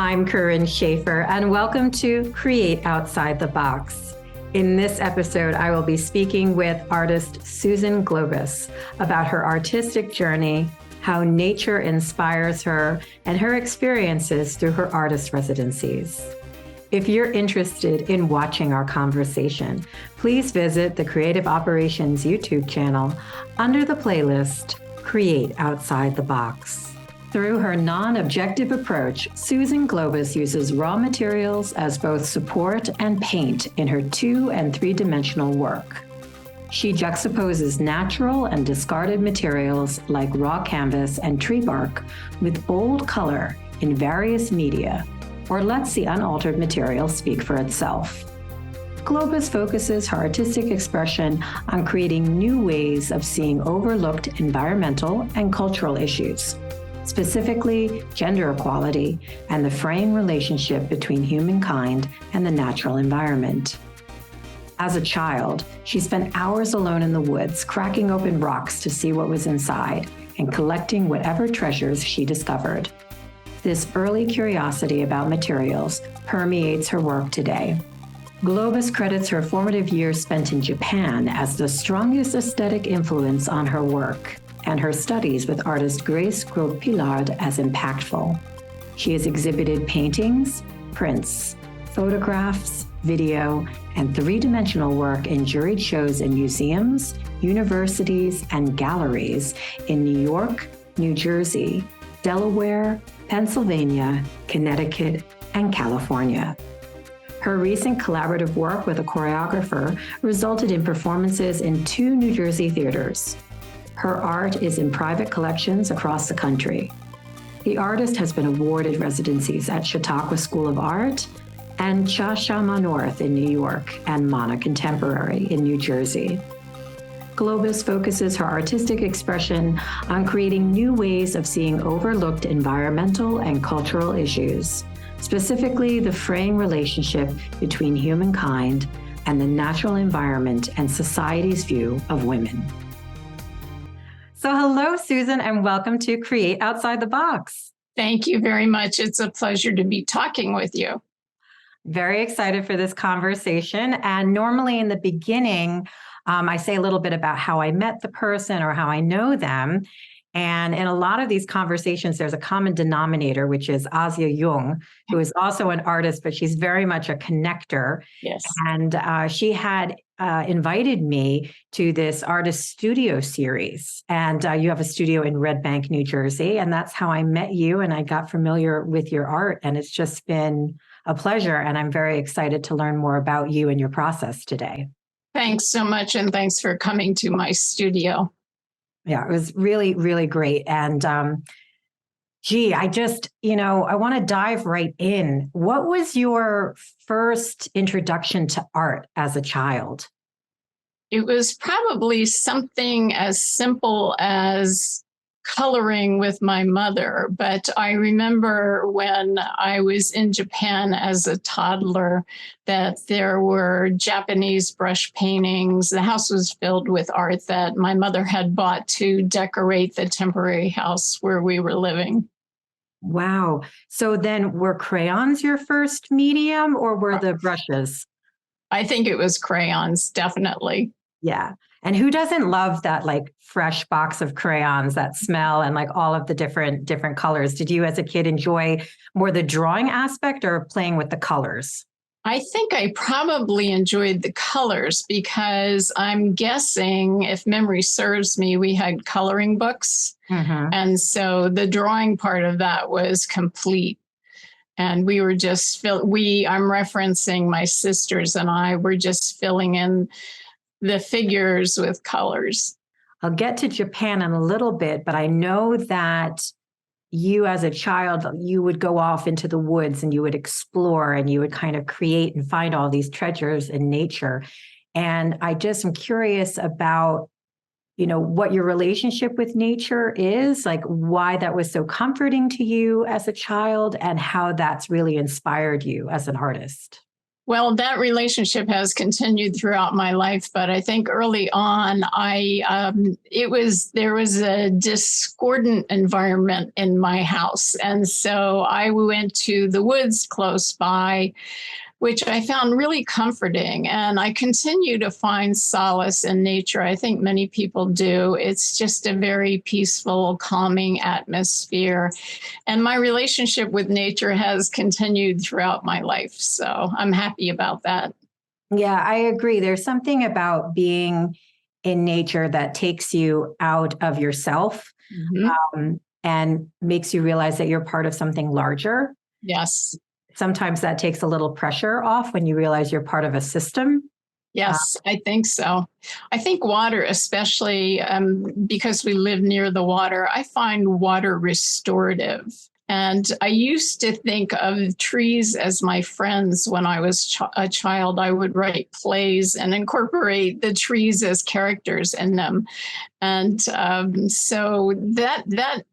I'm Corinne Schaefer, and welcome to Create Outside the Box. In this episode, I will be speaking with artist Suzan Globus about her artistic journey, how nature inspires her, and her experiences through her artist residencies. If you're interested in watching our conversation, please visit the Creative Operations YouTube channel under the playlist Create Outside the Box. Through her non-objective approach, Suzan Globus uses raw materials as both support and paint in her 2- and 3-dimensional work. She juxtaposes natural and discarded materials like raw canvas and tree bark with bold color in various media, or lets the unaltered material speak for itself. Globus focuses her artistic expression on creating new ways of seeing overlooked environmental and cultural issues, specifically gender equality and the fraying relationship between humankind and the natural environment. As a child, she spent hours alone in the woods, cracking open rocks to see what was inside and collecting whatever treasures she discovered. This early curiosity about materials permeates her work today. Globus credits her formative years spent in Japan as the strongest aesthetic influence on her work, and her studies with artist Grace Gros-Pillard as impactful. She has exhibited paintings, prints, photographs, video, and 3-dimensional work in juried shows in museums, universities, and galleries in New York, New Jersey, Delaware, Pennsylvania, Connecticut, and California. Her recent collaborative work with a choreographer resulted in performances in 2 New Jersey theaters. Her art is in private collections across the country. The artist has been awarded residencies at Chautauqua School of Art and Chashama North in New York and Mana Contemporary in New Jersey. Globus focuses her artistic expression on creating new ways of seeing overlooked environmental and cultural issues, specifically the fraying relationship between humankind and the natural environment and society's view of women. So hello, Suzan, and welcome to Create Outside the Box. Thank you very much. It's a pleasure to be talking with you. Very excited for this conversation. And normally in the beginning, I say a little bit about how I met the person or how I know them. And in a lot of these conversations, there's a common denominator, which is Asia Jung, who is also an artist, but she's very much a connector. Yes. And she had invited me to this artist studio series. And you have a studio in Red Bank, New Jersey. And that's how I met you. And I got familiar with your art. And it's just been a pleasure. And I'm very excited to learn more about you and your process today. Thanks so much. And thanks for coming to my studio. Yeah, it was really, really great. And I want to dive right in. What was your first introduction to art as a child? It was probably something as simple as coloring with my mother. But I remember when I was in Japan as a toddler that there were Japanese brush paintings. The house was filled with art that my mother had bought to decorate the temporary house where we were living. Wow. So then were crayons your first medium or were the brushes? I think it was crayons, definitely. Yeah. And who doesn't love that like fresh box of crayons, that smell and like all of the different colors? Did you as a kid enjoy more the drawing aspect or playing with the colors? I think I probably enjoyed the colors because I'm guessing, if memory serves me, we had coloring books. Mm-hmm. And so the drawing part of that was complete. And we were just, I'm referencing my sisters and I were just filling in the figures with colors. I'll get to Japan in a little bit, but I know that you as a child, you would go off into the woods and you would explore and you would kind of create and find all these treasures in nature. And I just am curious about, what your relationship with nature is, like why that was so comforting to you as a child and how that's really inspired you as an artist. Well, that relationship has continued throughout my life, but I think early on, there was a discordant environment in my house, and so I went to the woods close by, which I found really comforting. And I continue to find solace in nature. I think many people do. It's just a very peaceful, calming atmosphere. And my relationship with nature has continued throughout my life. So I'm happy about that. Yeah, I agree. There's something about being in nature that takes you out of yourself, Mhm. and makes you realize that you're part of something larger. Yes. Sometimes that takes a little pressure off when you realize you're part of a system. Yes, I think so. I think water, especially because we live near the water, I find water restorative. And I used to think of trees as my friends when I was a child. I would write plays and incorporate the trees as characters in them. And so that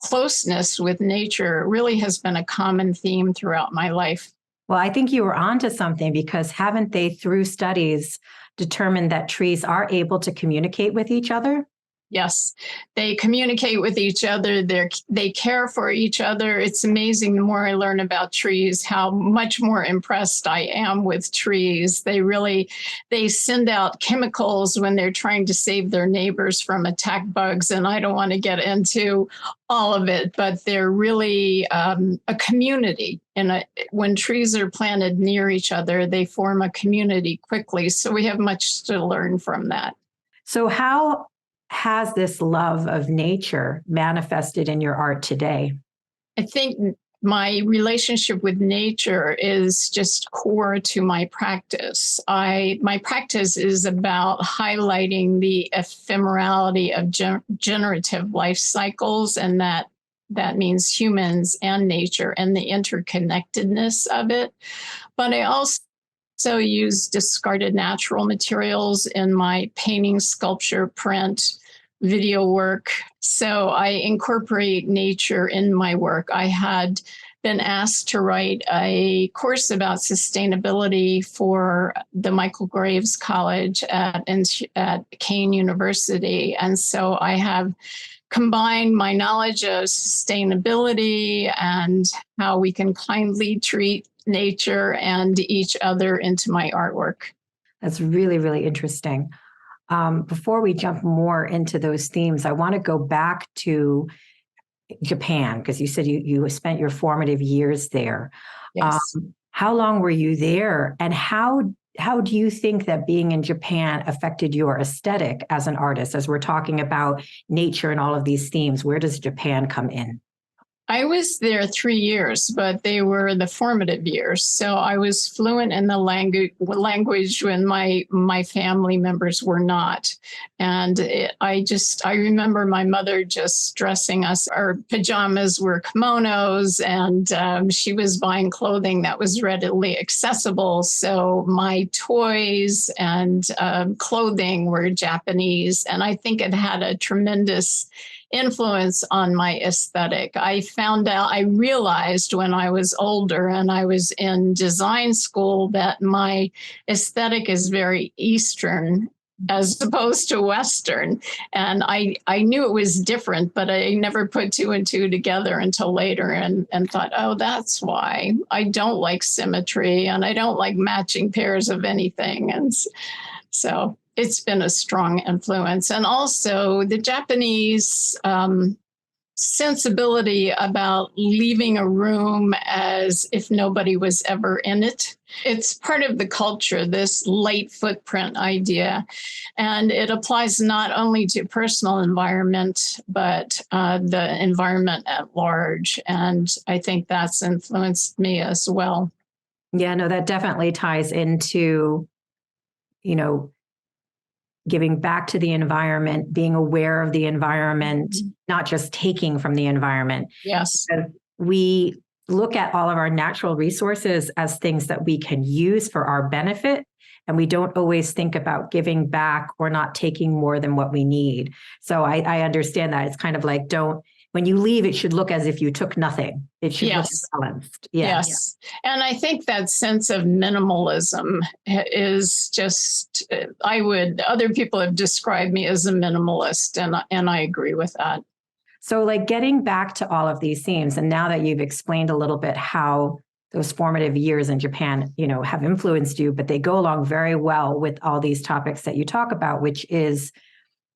closeness with nature really has been a common theme throughout my life. Well, I think you were onto something, because haven't they, through studies, determined that trees are able to communicate with each other? Yes, they communicate with each other. They care for each other. It's amazing. The more I learn about trees, how much more impressed I am with trees. They send out chemicals when they're trying to save their neighbors from attack bugs. And I don't want to get into all of it, but they're really a community. And when trees are planted near each other, they form a community quickly. So we have much to learn from that. So, how has this love of nature manifested in your art today? I think my relationship with nature is just core to my practice. My practice is about highlighting the ephemerality of generative life cycles, and that means humans and nature and the interconnectedness of it. But I also use discarded natural materials in my painting, sculpture, print, video work. So I incorporate nature in my work. I had been asked to write a course about sustainability for the Michael Graves College at Kane University. And so I have combined my knowledge of sustainability and how we can kindly treat nature and each other into my artwork. That's really, really interesting. Before we jump more into those themes, I want to go back to Japan, because you said you spent your formative years there. Yes. How long were you there, and how do you think that being in Japan affected your aesthetic as an artist? As we're talking about nature and all of these themes, where does Japan come in? I was there 3 years, but they were the formative years. So I was fluent in the language when my family members were not. And I remember my mother just dressing us. Our pajamas were kimonos, and she was buying clothing that was readily accessible. So my toys and clothing were Japanese. And I think it had a tremendous influence on my aesthetic. I realized when I was older and I was in design school that my aesthetic is very Eastern as opposed to Western. And I knew it was different, but I never put two and two together until later and thought, oh, that's why I don't like symmetry and I don't like matching pairs of anything. And so it's been a strong influence. And also the Japanese sensibility about leaving a room as if nobody was ever in it. It's part of the culture, this light footprint idea. And it applies not only to personal environment, but the environment at large. And I think that's influenced me as well. Yeah, no, that definitely ties into, giving back to the environment, being aware of the environment, not just taking from the environment. Yes. We look at all of our natural resources as things that we can use for our benefit, and we don't always think about giving back or not taking more than what we need. So I understand that. It's kind of like, don't when you leave, it should look as if you took nothing. It should look Yes. balanced. Yeah. Yes. And I think that sense of minimalism is just, other people have described me as a minimalist, and I agree with that. So, like, getting back to all of these themes, and now that you've explained a little bit how those formative years in Japan, have influenced you, but they go along very well with all these topics that you talk about, which is,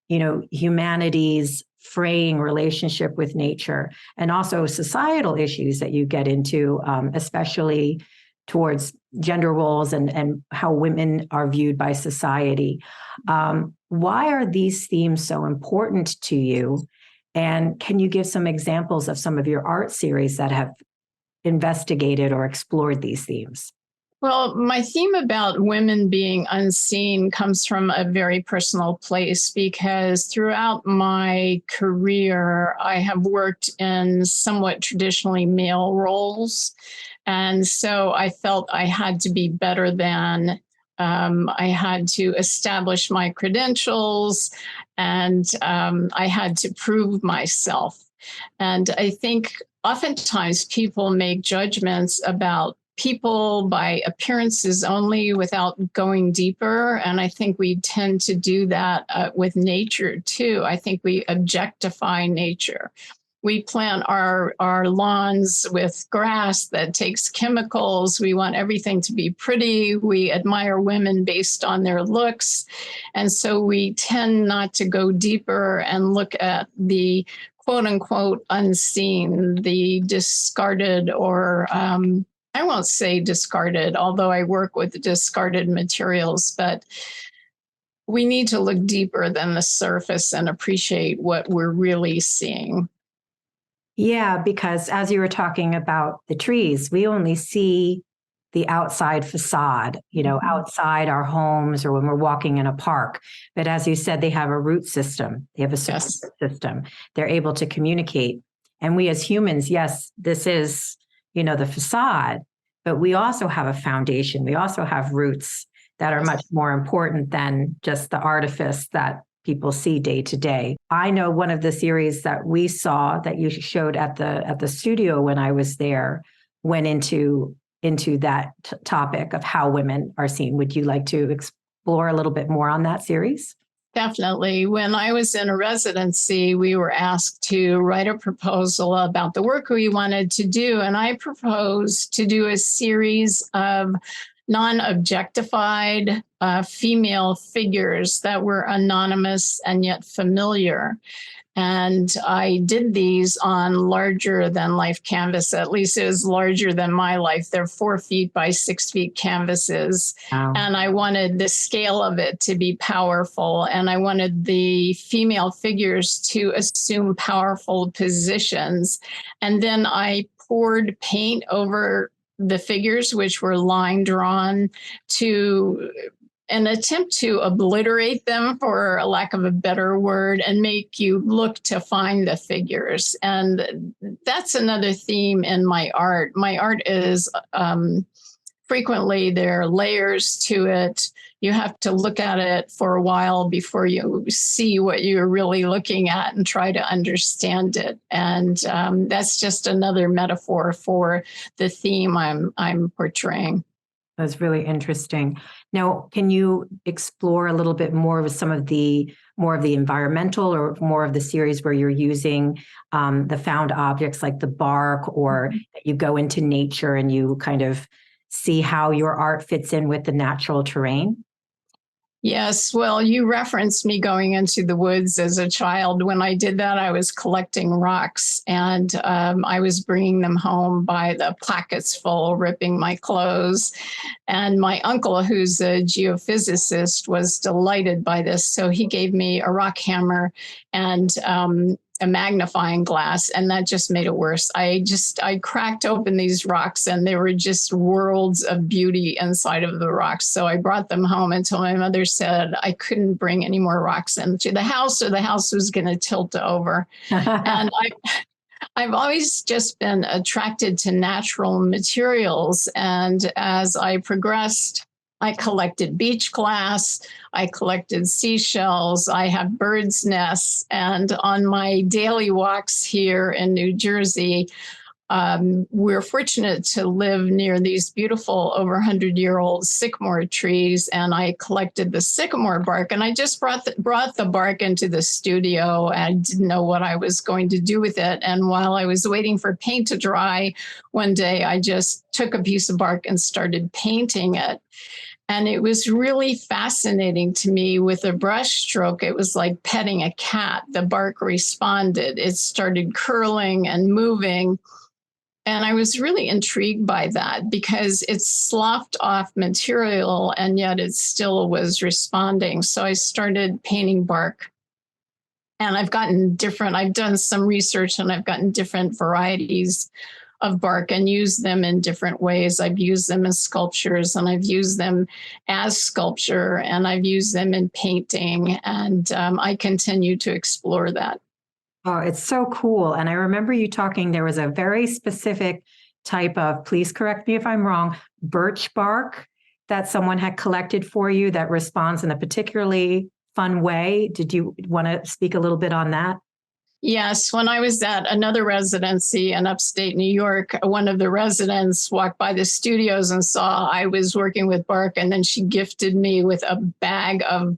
humanity's fraying relationship with nature, and also societal issues that you get into, especially towards gender roles and how women are viewed by society. Why are these themes so important to you? And can you give some examples of some of your art series that have investigated or explored these themes? Well, my theme about women being unseen comes from a very personal place, because throughout my career, I have worked in somewhat traditionally male roles. And so I felt I had to be better than. I had to establish my credentials, and I had to prove myself. And I think oftentimes people make judgments about people by appearances only without going deeper. And I think we tend to do that with nature too. I think we objectify nature. We plant our lawns with grass that takes chemicals. We want everything to be pretty. We admire women based on their looks. And so we tend not to go deeper and look at the quote unquote unseen, the discarded, or I won't say discarded, although I work with discarded materials, but we need to look deeper than the surface and appreciate what we're really seeing. Yeah, because as you were talking about the trees, we only see the outside facade, outside our homes or when we're walking in a park. But as you said, they have a root system, they have a support system. They're able to communicate. And we as humans, yes, this is, the facade, but we also have a foundation. We also have roots that are much more important than just the artifice that people see day to day. I know one of the series that we saw that you showed at the studio when I was there went into that topic of how women are seen. Would you like to explore a little bit more on that series? Definitely. When I was in a residency, we were asked to write a proposal about the work we wanted to do. And I proposed to do a series of non-objectified female figures that were anonymous and yet familiar. And I did these on larger than life canvas. At least it was larger than my life. They're 4 feet by 6 feet canvases. Wow. And I wanted the scale of it to be powerful. And I wanted the female figures to assume powerful positions. And then I poured paint over the figures, which were line drawn, to an attempt to obliterate them, for a lack of a better word, and make you look to find the figures. And that's another theme in my art. My art is frequently there are layers to it. You have to look at it for a while before you see what you're really looking at and try to understand it. And that's just another metaphor for the theme I'm portraying. That's really interesting. Now, can you explore a little bit more of some of the more of the environmental or more of the series where you're using the found objects like the bark, or you go into nature and you kind of see how your art fits in with the natural terrain? Yes, well, you referenced me going into the woods as a child. When I did that, I was collecting rocks, and I was bringing them home by the plackets full, ripping my clothes. And my uncle, who's a geophysicist, was delighted by this. So he gave me a rock hammer and a magnifying glass, and that just made it worse. I cracked open these rocks, and there were just worlds of beauty inside of the rocks. So I brought them home until my mother said I couldn't bring any more rocks into the house, or the house was going to tilt over. And I've always just been attracted to natural materials. And as I progressed I collected beach glass. I collected seashells. I have birds' nests. And on my daily walks here in New Jersey, we're fortunate to live near these beautiful over 100-year-old sycamore trees, and I collected the sycamore bark, and I just brought the bark into the studio. I didn't know what I was going to do with it, and while I was waiting for paint to dry, one day I just took a piece of bark and started painting it. And it was really fascinating to me with a brush stroke. It was like petting a cat. The bark responded. It started curling and moving. And I was really intrigued by that because it's sloughed off material and yet it still was responding. So I started painting bark. And I've done some research and I've gotten different varieties of bark and used them in different ways. I've used them as sculptures and I've used them as sculpture and I've used them in painting. And I continue to explore that. Oh, it's so cool. And I remember you talking, there was a very specific type of, please correct me if I'm wrong, birch bark that someone had collected for you that responds in a particularly fun way. Did you want to speak a little bit on that? Yes, when I was at another residency in upstate New York, one of the residents walked by the studios and saw I was working with bark, and then she gifted me with a bag of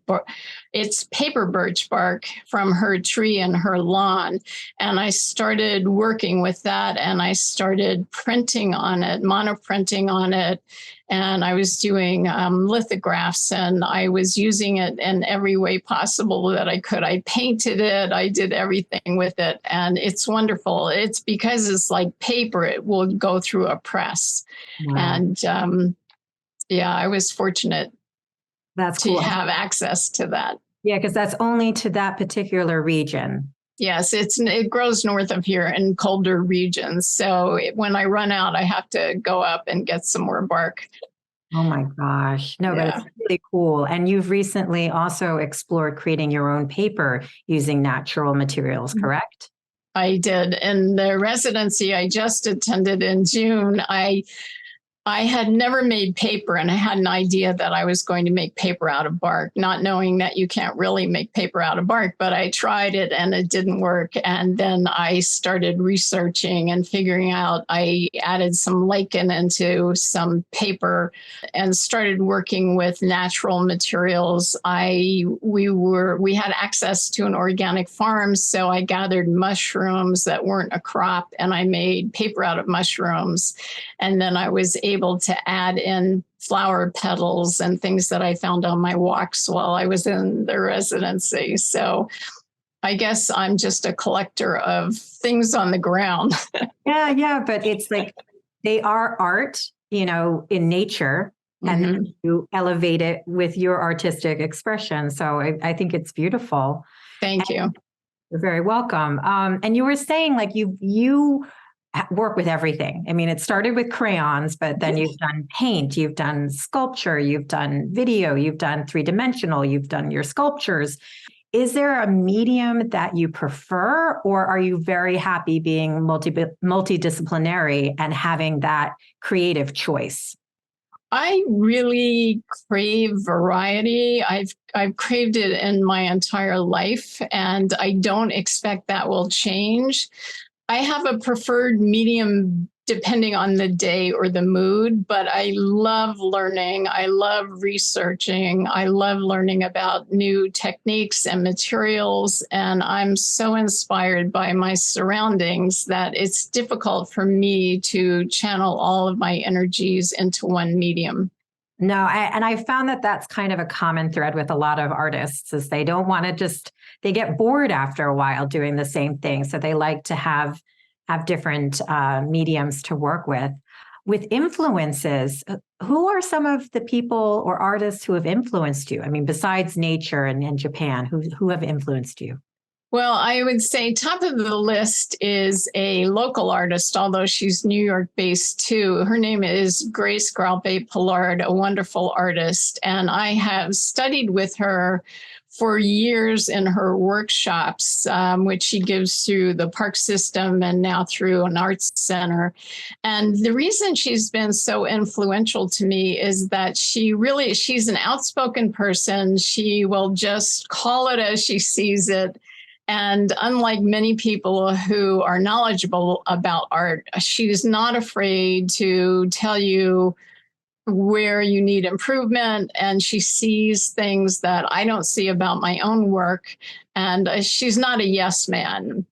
it's paper birch bark from her tree in her lawn. And I started working with that, and I started printing on it, monoprinting on it. And I was doing lithographs, and I was using it in every way possible that I could. I painted it. I did everything with it. And it's wonderful. It's because it's like paper. It will go through a press. Wow. And I was fortunate to have access to that. Yeah, because that's only to that particular region. Yes, it grows north of here in colder regions. So when I run out, I have to go up and get some more bark. Oh my gosh. No, but it's really cool. And you've recently also explored creating your own paper using natural materials, correct? I did. In the residency I just attended in June, I had never made paper, and I had an idea that I was going to make paper out of bark, not knowing that you can't really make paper out of bark, but I tried it and it didn't work. And then I started researching and figuring out, I added some lichen into some paper and started working with natural materials. We had access to an organic farm, so I gathered mushrooms that weren't a crop and I made paper out of mushrooms. And then I was able to add in flower petals and things that I found on my walks while I was in the residency. So I guess I'm just a collector of things on the ground. Yeah. But it's like they are art, in nature, and then you elevate it with your artistic expression. So I think it's beautiful. Thank you. You're very welcome. And you were saying like you work with everything. I mean, it started with crayons, but then you've done paint, you've done sculpture, you've done video, you've done three-dimensional, you've done your sculptures. Is there a medium that you prefer, or are you very happy being multidisciplinary and having that creative choice? I really crave variety. I've craved it in my entire life, and I don't expect that will change. I have a preferred medium depending on the day or the mood, but I love learning. I love researching. I love learning about new techniques and materials. And I'm so inspired by my surroundings that it's difficult for me to channel all of my energies into one medium. No, I found that that's kind of a common thread with a lot of artists is they don't want to they get bored after a while doing the same thing. So they like to have different mediums to work with. With influences, who are some of the people or artists who have influenced you? I mean, besides nature and Japan, who have influenced you? Well, I would say top of the list is a local artist, although she's New York based too. Her name is Grace Gralpe Pillard, a wonderful artist. And I have studied with her for years in her workshops, which she gives through the park system and now through an arts center. And the reason she's been so influential to me is that she's an outspoken person. She will just call it as she sees it. And unlike many people who are knowledgeable about art, she's not afraid to tell you where you need improvement. And she sees things that I don't see about my own work. And she's not a yes man.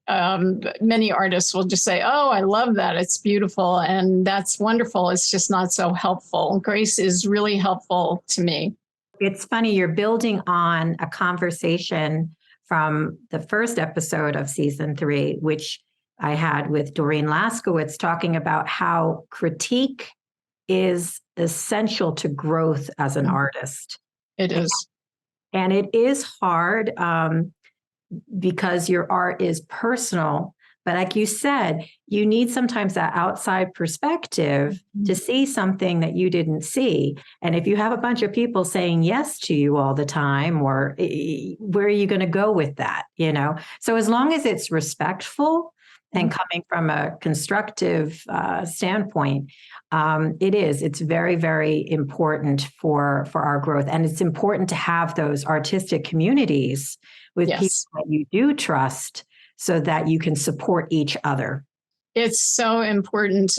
Many artists will just say, oh, I love that. It's beautiful. And that's wonderful. It's just not so helpful. Grace is really helpful to me. It's funny, you're building on a conversation from the first episode of season 3, which I had with Doreen Laskowitz, talking about how critique is essential to growth as an artist. It is. And it is hard because your art is personal. But like you said, you need sometimes that outside perspective to see something that you didn't see. And if you have a bunch of people saying yes to you all the time, or where are you going to go with that? So as long as it's respectful and coming from a constructive standpoint, it's very, very important for our growth. And it's important to have those artistic communities with people that you do trust, so that you can support each other. It's so important.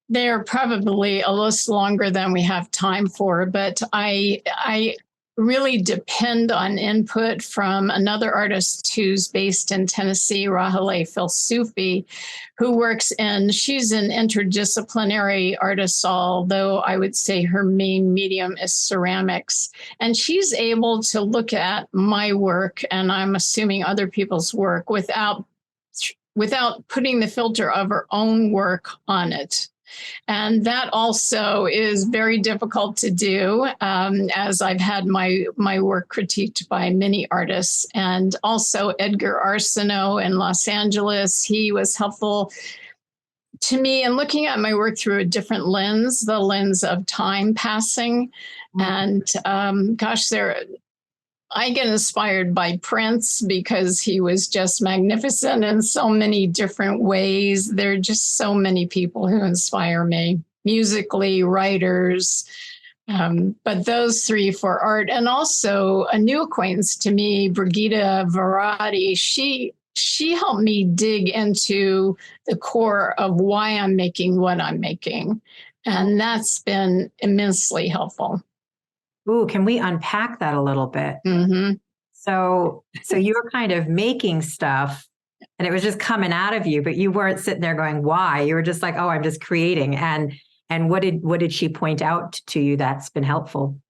They're probably a list longer than we have time for, but I really depend on input from another artist who's based in Tennessee, Rahele Filsufi, she's an interdisciplinary artist, although I would say her main medium is ceramics. And she's able to look at my work, and I'm assuming other people's work, without putting the filter of her own work on it. And that also is very difficult to do, as I've had my work critiqued by many artists. And also Edgar Arsenault in Los Angeles, he was helpful to me in looking at my work through a different lens, the lens of time passing. And I get inspired by Prince because he was just magnificent in so many different ways. There are just so many people who inspire me, musically, writers, but those 3 for art. And also a new acquaintance to me, Brigitte Varadi, she helped me dig into the core of why I'm making what I'm making. And that's been immensely helpful. Ooh, can we unpack that a little bit? Mm-hmm. So you were kind of making stuff and it was just coming out of you, but you weren't sitting there going, why? You were just like, oh, I'm just creating. And what did she point out to you that's been helpful?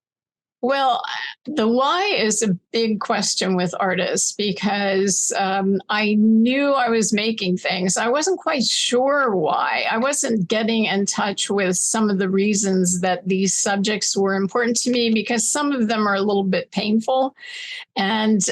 Well, the why is a big question with artists because I knew I was making things. I wasn't quite sure why. I wasn't getting in touch with some of the reasons that these subjects were important to me because some of them are a little bit painful. And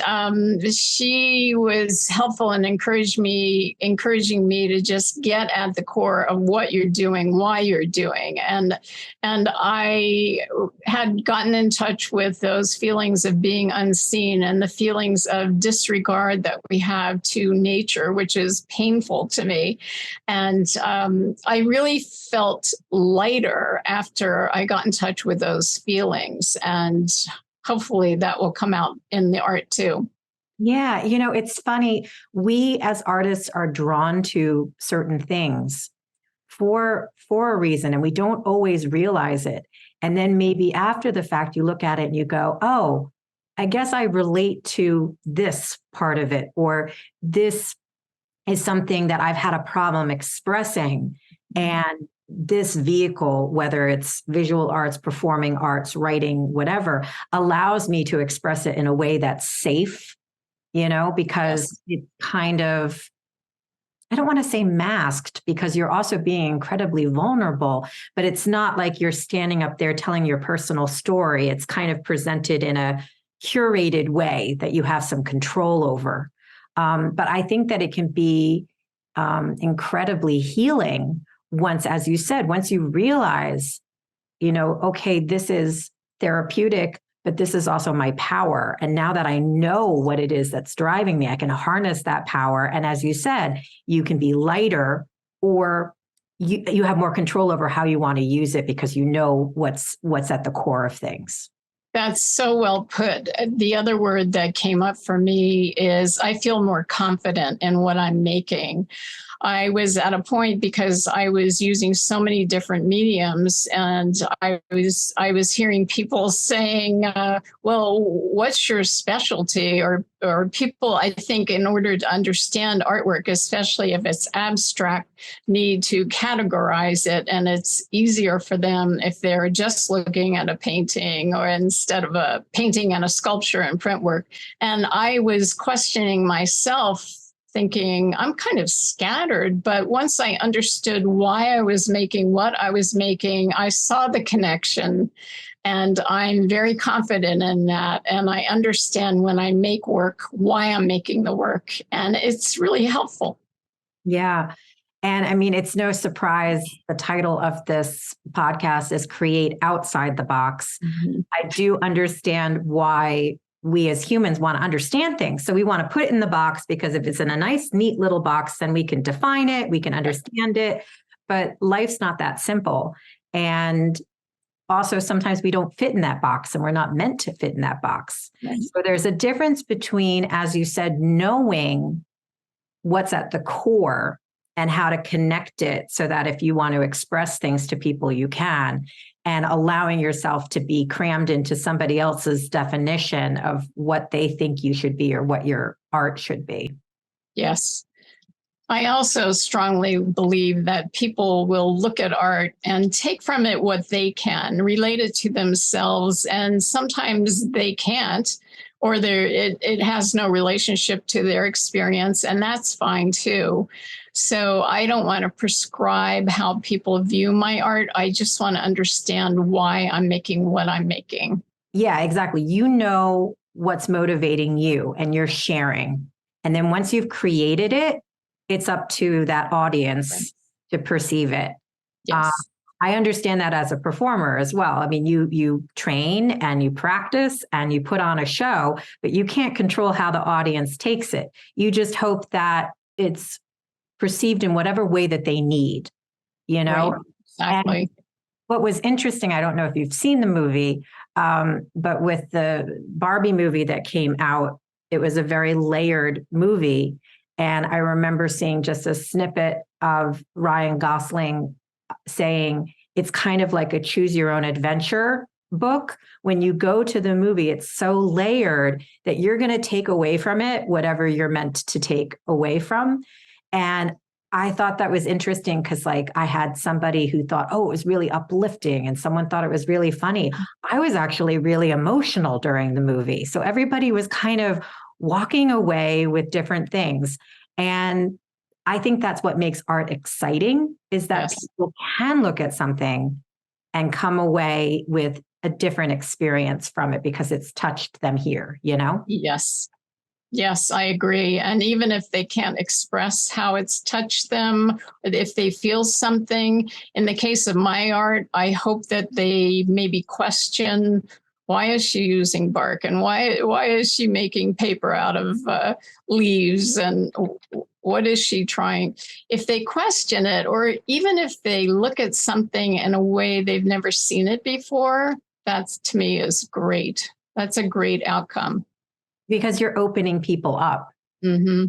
she was helpful in encouraging me to just get at the core of what you're doing, why you're doing. And I had gotten in touch with those feelings of being unseen and the feelings of disregard that we have to nature, which is painful to me. And I really felt lighter after I got in touch with those feelings. And hopefully that will come out in the art too. Yeah, it's funny. We as artists are drawn to certain things for a reason, and we don't always realize it. And then maybe after the fact, you look at it and you go, oh, I guess I relate to this part of it, or this is something that I've had a problem expressing. And this vehicle, whether it's visual arts, performing arts, writing, whatever, allows me to express it in a way that's safe, because it's kind of, I don't want to say masked because you're also being incredibly vulnerable, but it's not like you're standing up there telling your personal story. It's kind of presented in a curated way that you have some control over. But I think that it can be incredibly healing once, as you said, once you realize, okay, this is therapeutic but this is also my power. And now that I know what it is that's driving me, I can harness that power. And as you said, you can be lighter, or you have more control over how you want to use it because you know what's at the core of things. That's so well put. The other word that came up for me is I feel more confident in what I'm making. I was at a point because I was using so many different mediums, and I was hearing people saying, "Well, what's your specialty?" Or people, I think, in order to understand artwork, especially if it's abstract, need to categorize it, and it's easier for them if they're just looking at a painting or instead of a painting and a sculpture and print work. And I was questioning myself, thinking I'm kind of scattered. But once I understood why I was making what I was making, I saw the connection, and I'm very confident in that. And I understand when I make work, why I'm making the work. And it's really helpful. Yeah. And I mean, it's no surprise the title of this podcast is Create Outside the Box. Mm-hmm. I do understand why we as humans want to understand things. So we want to put it in the box because if it's in a nice, neat little box, then we can define it, we can understand it. But life's not that simple. And also, sometimes we don't fit in that box and we're not meant to fit in that box. Right. So there's a difference between, as you said, knowing what's at the core and how to connect it so that if you want to express things to people, you can, and allowing yourself to be crammed into somebody else's definition of what they think you should be or what your art should be. Yes. I also strongly believe that people will look at art and take from it what they can, relate it to themselves, and sometimes they can't, or it has no relationship to their experience, and that's fine too. So I don't want to prescribe how people view my art. I just want to understand why I'm making what I'm making. Yeah, exactly. You know what's motivating you and you're sharing. And then once you've created it, it's up to that audience to perceive it. Yes. I understand that as a performer as well. I mean, you train and you practice and you put on a show, but you can't control how the audience takes it. You just hope that it's perceived in whatever way that they need, you know? Right. Exactly. And what was interesting, I don't know if you've seen the movie, but with the Barbie movie that came out, it was a very layered movie. And I remember seeing just a snippet of Ryan Gosling saying it's kind of like a choose your own adventure book. When you go to the movie, it's so layered that you're going to take away from it whatever you're meant to take away from. And I thought that was interesting because, like, I had somebody who thought, oh, it was really uplifting, and someone thought it was really funny. I was actually really emotional during the movie. So everybody was kind of walking away with different things. And I think that's what makes art exciting, is that people can look at something and come away with a different experience from it because it's touched them here, you know? Yes. Yes, I agree. And even if they can't express how it's touched them, if they feel something, in the case of my art, I hope that they maybe question, why is she using bark? And why is she making paper out of leaves? And what is she trying? If they question it, or even if they look at something in a way they've never seen it before, that's, to me, is great. That's a great outcome. Because you're opening people up. Mm-hmm.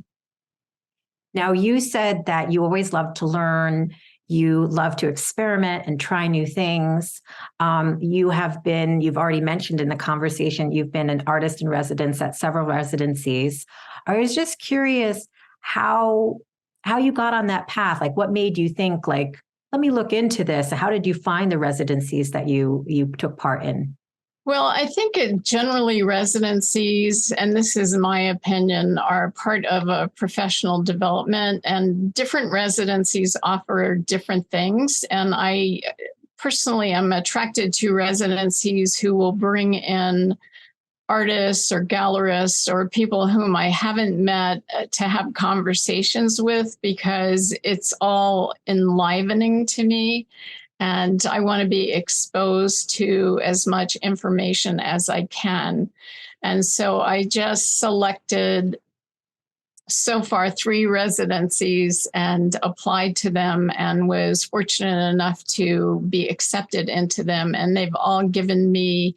Now, you said that you always love to learn, you love to experiment and try new things. You've already mentioned in the conversation, you've been an artist in residence at several residencies. I was just curious how you got on that path. Like, what made you think, like, let me look into this? How did you find the residencies that you took part in? Well, I think generally residencies, and this is my opinion, are part of a professional development, and different residencies offer different things. And I personally am attracted to residencies who will bring in artists or gallerists or people whom I haven't met to have conversations with, because it's all enlivening to me. And I want to be exposed to as much information as I can. And so I just selected so far 3 residencies and applied to them and was fortunate enough to be accepted into them. And they've all given me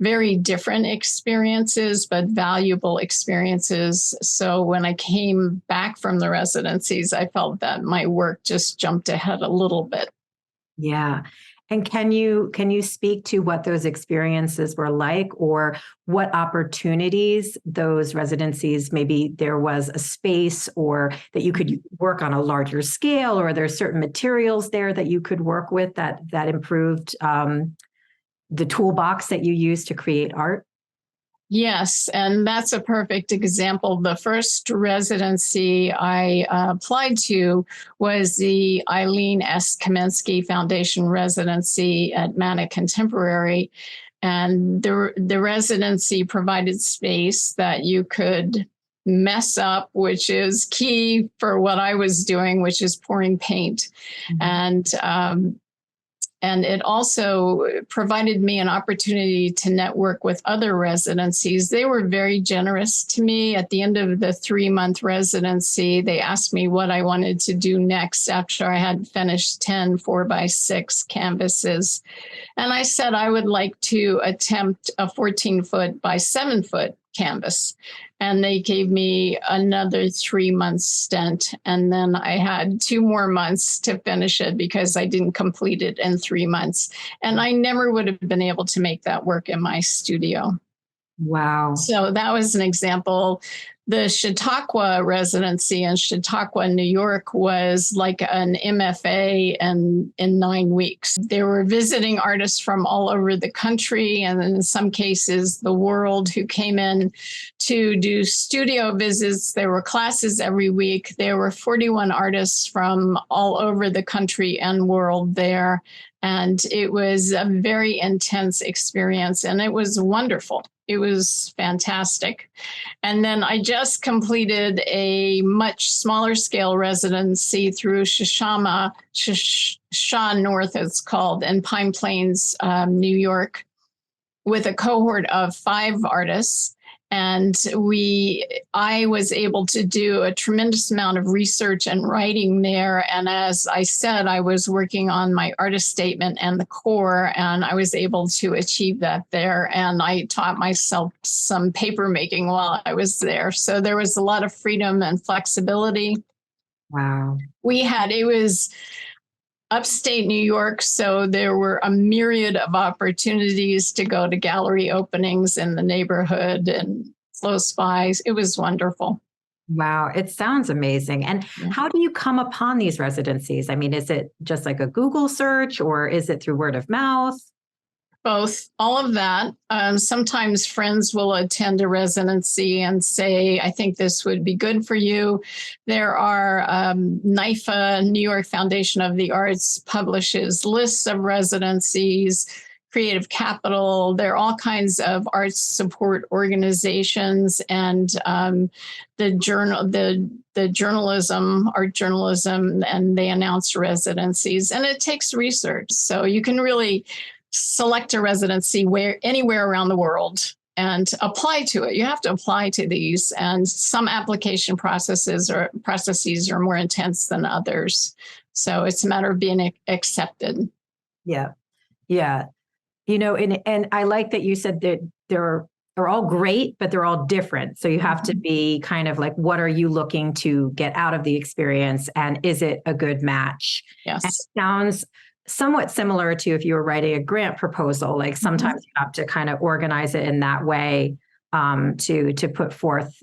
very different experiences, but valuable experiences. So when I came back from the residencies, I felt that my work just jumped ahead a little bit. Yeah. And can you speak to what those experiences were like, or what opportunities those residencies, maybe there was a space or that you could work on a larger scale, or there's certain materials there that you could work with that improved the toolbox that you use to create art? Yes, and that's a perfect example. The first residency I applied to was the Eileen S. Kaminsky Foundation residency at Mana Contemporary. And the residency provided space that you could mess up, which is key for what I was doing, which is pouring paint. Mm-hmm. And it also provided me an opportunity to network with other residencies. They were very generous to me. At the end of the 3-month residency, they asked me what I wanted to do next after I had finished 10 4x6 canvases. And I said I would like to attempt a 14-foot by 7-foot canvas. And they gave me another 3-month stint. And then I had 2 more months to finish it because I didn't complete it in 3 months. And I never would have been able to make that work in my studio. Wow. So that was an example. The Chautauqua residency in Chautauqua, New York was like an MFA in 9 weeks. There were visiting artists from all over the country, and in some cases the world, who came in to do studio visits. There were classes every week. There were 41 artists from all over the country and world there. And it was a very intense experience, and it was wonderful. It was fantastic. And then I just completed a much smaller scale residency through Shashama, Shaw North it's called, in Pine Plains, New York, with a cohort of 5 artists. And I was able to do a tremendous amount of research and writing there. And as I said, I was working on my artist statement and the core, and I was able to achieve that there. And I taught myself some paper making while I was there. So there was a lot of freedom and flexibility. Wow. It was upstate New York, so there were a myriad of opportunities to go to gallery openings in the neighborhood and close by. It was wonderful. Wow, it sounds amazing. And how do you come upon these residencies? I mean, is it just like a Google search, or is it through word of mouth? Both, all of that. Sometimes friends will attend a residency and say, I think this would be good for you. There are NYFA, New York Foundation of the Arts, publishes lists of residencies, Creative Capital. There are all kinds of arts support organizations, and the journalism, art journalism, and they announce residencies. And it takes research. So you can really select a residency anywhere around the world and apply to it. You have to apply to these, and some application processes are more intense than others. So it's a matter of being accepted. Yeah. Yeah. And I like that you said that they're all great, but they're all different. So you have to be kind of like, what are you looking to get out of the experience? And is it a good match? Yes. And it sounds somewhat similar to if you were writing a grant proposal. Like sometimes you have to kind of organize it in that way to put forth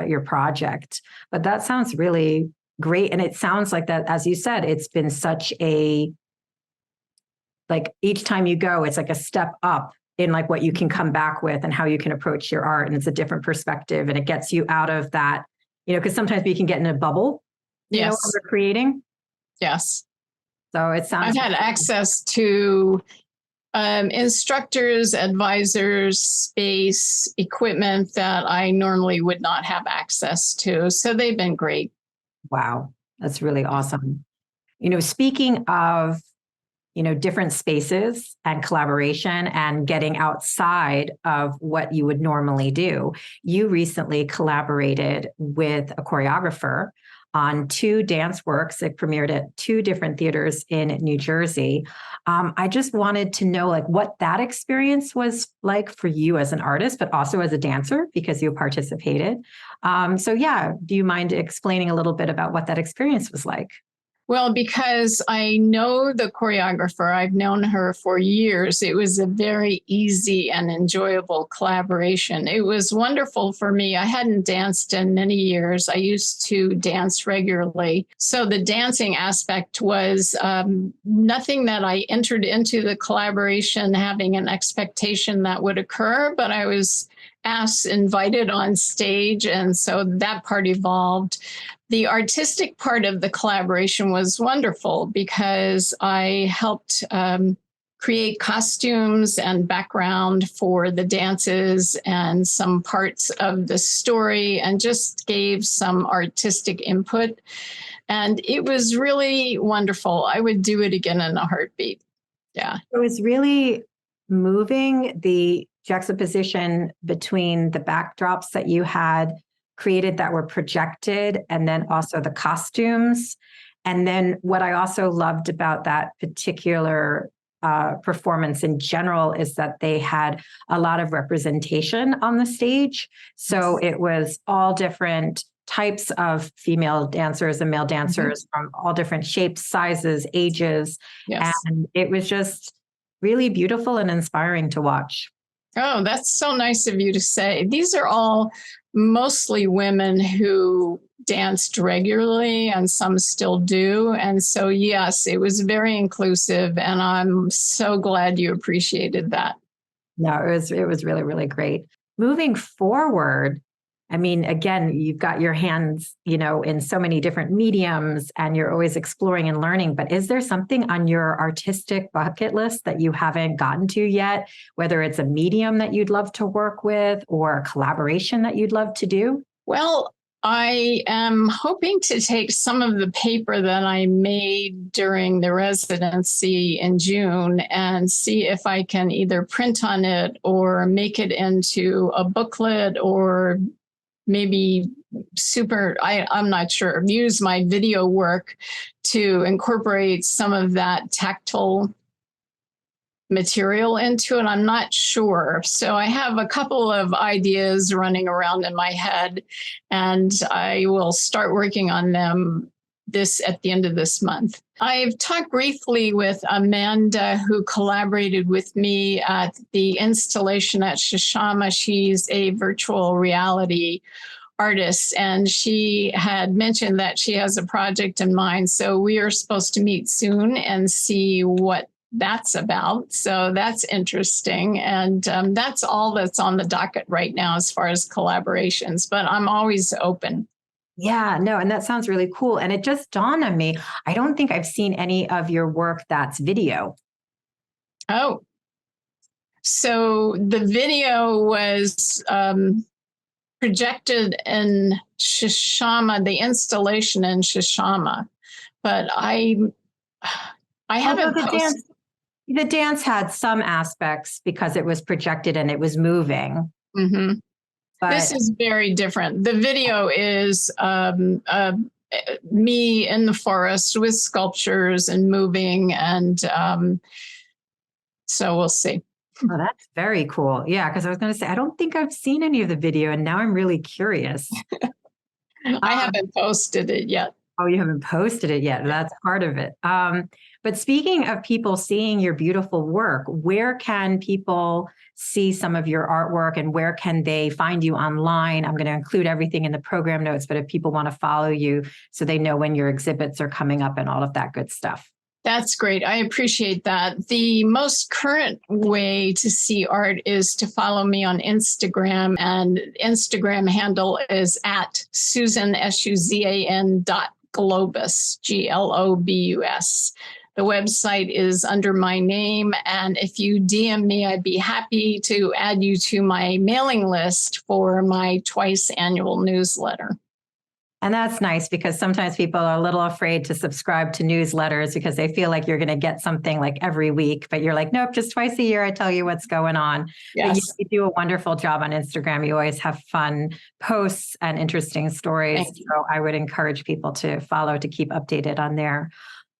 your project. But that sounds really great. And it sounds like that, as you said, it's been such like each time you go, it's like a step up in like what you can come back with and how you can approach your art. And it's a different perspective, and it gets you out of that, because sometimes we can get in a bubble, when we're creating. Yes. So it sounds. I've had access to instructors, advisors, space, equipment that I normally would not have access to. So they've been great. Wow. That's really awesome. Speaking of different spaces and collaboration and getting outside of what you would normally do. You recently collaborated with a choreographer on 2 dance works. It premiered at 2 different theaters in New Jersey. I just wanted to know what that experience was like for you as an artist, but also as a dancer because you participated. Do you mind explaining a little bit about what that experience was like? Well, because I know the choreographer, I've known her for years. It was a very easy and enjoyable collaboration. It was wonderful for me. I hadn't danced in many years. I used to dance regularly. So the dancing aspect was nothing that I entered into the collaboration having an expectation that would occur, but I was invited on stage. And so that part evolved. The artistic part of the collaboration was wonderful because I helped create costumes and background for the dances and some parts of the story and just gave some artistic input. And it was really wonderful. I would do it again in a heartbeat. Yeah. It was really moving, the juxtaposition between the backdrops that you had created that were projected and then also the costumes. And then what I also loved about that particular performance in general is that they had a lot of representation on the stage. So it was all different types of female dancers and male dancers from all different shapes, sizes, ages. Yes. And it was just really beautiful and inspiring to watch. Oh, that's so nice of you to say. These are all mostly women who danced regularly, and some still do. And so, yes, it was very inclusive, and I'm so glad you appreciated that. No, it was really, really great. Moving forward, I mean, again, you've got your hands, in so many different mediums and you're always exploring and learning, but is there something on your artistic bucket list that you haven't gotten to yet, whether it's a medium that you'd love to work with or a collaboration that you'd love to do? Well, I am hoping to take some of the paper that I made during the residency in June and see if I can either print on it or make it into a booklet or maybe I'm not sure, use my video work to incorporate some of that tactile material into it. I'm not sure. So I have a couple of ideas running around in my head, and I will start working on them at the end of this month. I've talked briefly with Amanda, who collaborated with me at the installation at Shishama. She's a virtual reality artist, and she had mentioned that she has a project in mind. So we are supposed to meet soon and see what that's about. So that's interesting. And that's all that's on the docket right now as far as collaborations, but I'm always open. Yeah, no, and that sounds really cool. And it just dawned on me, I don't think I've seen any of your work that's video. Oh, so the video was projected in Shishama, the installation in Shishama, but I haven't posted. The dance had some aspects because it was projected and it was moving. Mm-hmm. But this is very different. The video is me in the forest with sculptures and moving. And so we'll see. Oh, that's very cool. Yeah, because I was going to say, I don't think I've seen any of the video, and now I'm really curious. I haven't posted it yet. Oh, you haven't posted it yet. That's part of it. But speaking of people seeing your beautiful work, where can people see some of your artwork and where can they find you online? I'm going to include everything in the program notes, but if people want to follow you so they know when your exhibits are coming up and all of that good stuff. That's great. I appreciate that. The most current way to see art is to follow me on Instagram, and Instagram handle is at Suzan, Suzan Globus, Globus. The website is under my name, and if you DM me, I'd be happy to add you to my mailing list for my twice annual newsletter. And that's nice because sometimes people are a little afraid to subscribe to newsletters because they feel like you're going to get something like every week, but you're like, nope, just twice a year, I tell you what's going on. Yes. But you do a wonderful job on Instagram. You always have fun posts and interesting stories. So I would encourage people to follow to keep updated on there.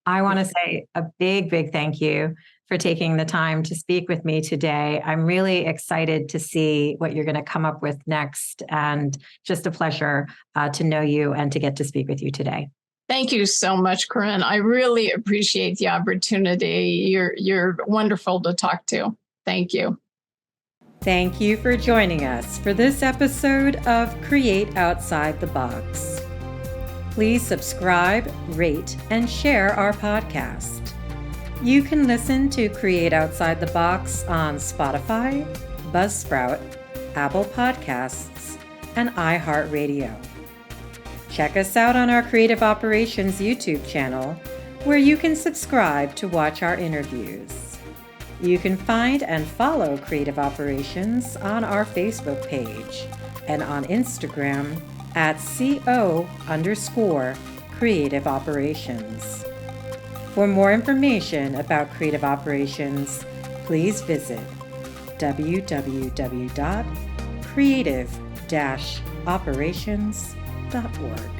I want to say a big, big thank you for taking the time to speak with me today. I'm really excited to see what you're going to come up with next, and just a pleasure to know you and to get to speak with you today. Thank you so much, Corinne. I really appreciate the opportunity. You're wonderful to talk to. Thank you. Thank you for joining us for this episode of Create Outside the Box. Please subscribe, rate, and share our podcast. You can listen to Create Outside the Box on Spotify, Buzzsprout, Apple Podcasts, and iHeartRadio. Check us out on our Creative Operations YouTube channel, where you can subscribe to watch our interviews. You can find and follow Creative Operations on our Facebook page and on Instagram at @CO_Creative Operations. For more information about Creative Operations, please visit www.creative-operations.org.